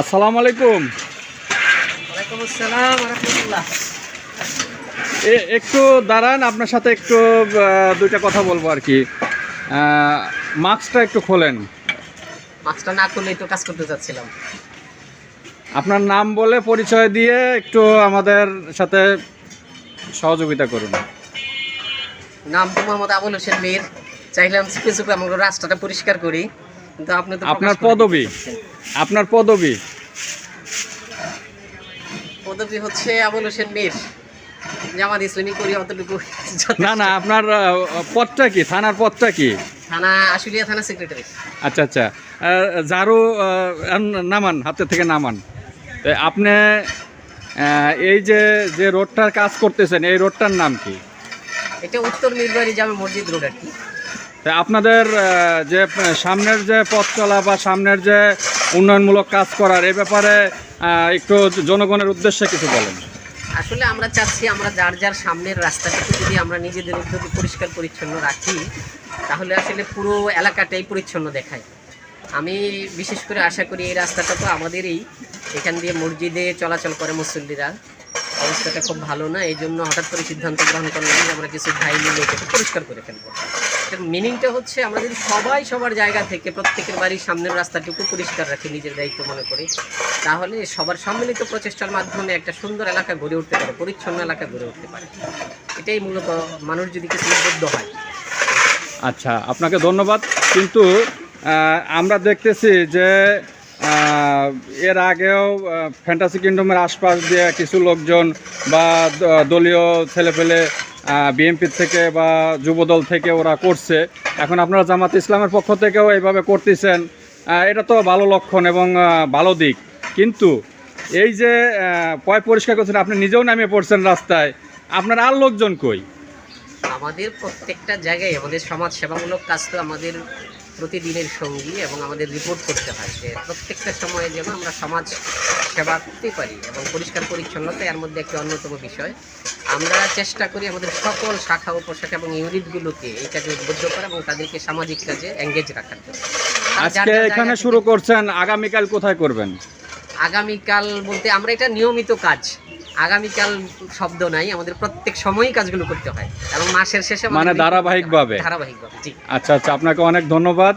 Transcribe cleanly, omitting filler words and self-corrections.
আসসালামু আলাইকুম। ওয়ালাইকুম আসসালাম ওয়া রাহমাতুল্লাহ। একটু দাঁড়ান, আপনার সাথে একটু দুইটা কথা বলবো আর কি। মাস্কটা একটু খোলেন। মাস্কটা না খুললেই তো কাজ করতে যাচ্ছিলাম। আপনার নাম বলে পরিচয় দিয়ে একটু আমাদের সাথে সহযোগিতা করুন। নাম তো মোহাম্মদ আবুল হোসেন মীর। চাইলাম চুপে চুপে আমরা রাস্তাটা পরিষ্কার করি, কিন্তু আপনি তো আপনার পদবি, আপনার পদবি? পদবি হচ্ছে আবুল হোসেন মীর, জামাত ইসলামী করি অতটুকু। না না, আপনার পদটা কি, থানার পদটা কি? থানা আশুলিয়া থানা সেক্রেটারি। আচ্ছা আচ্ছা, ঝাড়ু নামান, হাতে থেকে নামান। তো আপনি এই যে যে রোডটার কাজ করতেছেন, এই রোডটার নাম কি? এটা উত্তর মিরবাড়ি জামে মসজিদ রোড আর কি। তো আপনাদের যে সামনের যে পথ চলা বা সামনের যে উন্নয়নমূলক কাজ করার এই ব্যাপারে একটু জনগণের উদ্দেশ্যে কিছু বলেন। আসলে আমরা চাচ্ছি আমরা যার যার সামনের রাস্তাটাকে যদি আমরা নিজেদের উদ্যোগে পরিষ্কার পরিচ্ছন্ন রাখি, তাহলে আসলে পুরো এলাকাটাই পরিচ্ছন্ন দেখায়। আমি বিশেষ করে আশা করি এই রাস্তাটা তো আমাদেরই, এখান দিয়ে মসজিদে চলাচল করে মুসল্লিরা, অবস্থাটা খুব ভালো না। এই জন্য হঠাৎ করে সিদ্ধান্ত গ্রহণ করলাম যে আমরা কিছু ভাই মিলে এটাকে পরিষ্কার করে ফেলবো। এটার মিনিংটা হচ্ছে আমরা যদি সবাই সবার জায়গা থেকে প্রত্যেকের বাড়ির সামনের রাস্তাটুকু পরিষ্কার রাখি নিজের দায়িত্ব মনে করি, তাহলে সবার সম্মিলিত প্রচেষ্টার মাধ্যমে একটা সুন্দর এলাকা গড়ে উঠতে পারে, পরিচ্ছন্ন এলাকা গড়ে উঠতে পারে। এটাই মূলত মানুষ যদি কিছু উদ্বুদ্ধ হয়। আচ্ছা, আপনাকে ধন্যবাদ। কিন্তু আমরা দেখতেছি যে এর আগেও ফ্যান্টাসি কিংডমের আশপাশ দিয়ে কিছু লোকজন বা দলীয় ছেলেপেলে বিএনপি থেকে বা যুবদল থেকে ওরা করছে। এখন আপনারা জামাত ইসলামের পক্ষ থেকেও এইভাবে করতেছেন, এটা তো ভালো লক্ষণ এবং ভালো দিক। কিন্তু এই যে পরিষ্কার করছেন, আপনি নিজেও নামিয়ে পড়ছেন রাস্তায়, আপনার আর লোকজন কই? আমাদের প্রত্যেকটা জায়গায় আমাদের সমাজ সেবামূলক কাজ তো আমাদের প্রতিদিনের সঙ্গী, এবং আমাদের রিপোর্ট করতে হয় যে প্রত্যেকটা সময়ে যেন আমরা সমাজ সেবা করতে পারি, এবং পরিষ্কার পরিচ্ছন্নতা এর মধ্যে একটি অন্যতম বিষয়। আমরা চেষ্টা করি আমাদের সকল শাখা উপশাখা এবং ইউনিটগুলোকে এই কাজে উদ্বুদ্ধ করা এবং তাদেরকে সামাজিক কাজে এঙ্গেজ রাখার জন্য। আজকে এখানে শুরু করছেন, আগামীকাল কোথায় করবেন? আগামীকাল বলতে আমরা এটা নিয়মিত কাজ, আগামীকাল শব্দ নাই, আমাদের প্রত্যেক সময়ই কাজগুলো করতে হয় এবং মাসের শেষে মানে ধারাবাহিকভাবে। ধারাবাহিকভাবে। জি আচ্ছা আচ্ছা, আপনাকে অনেক ধন্যবাদ।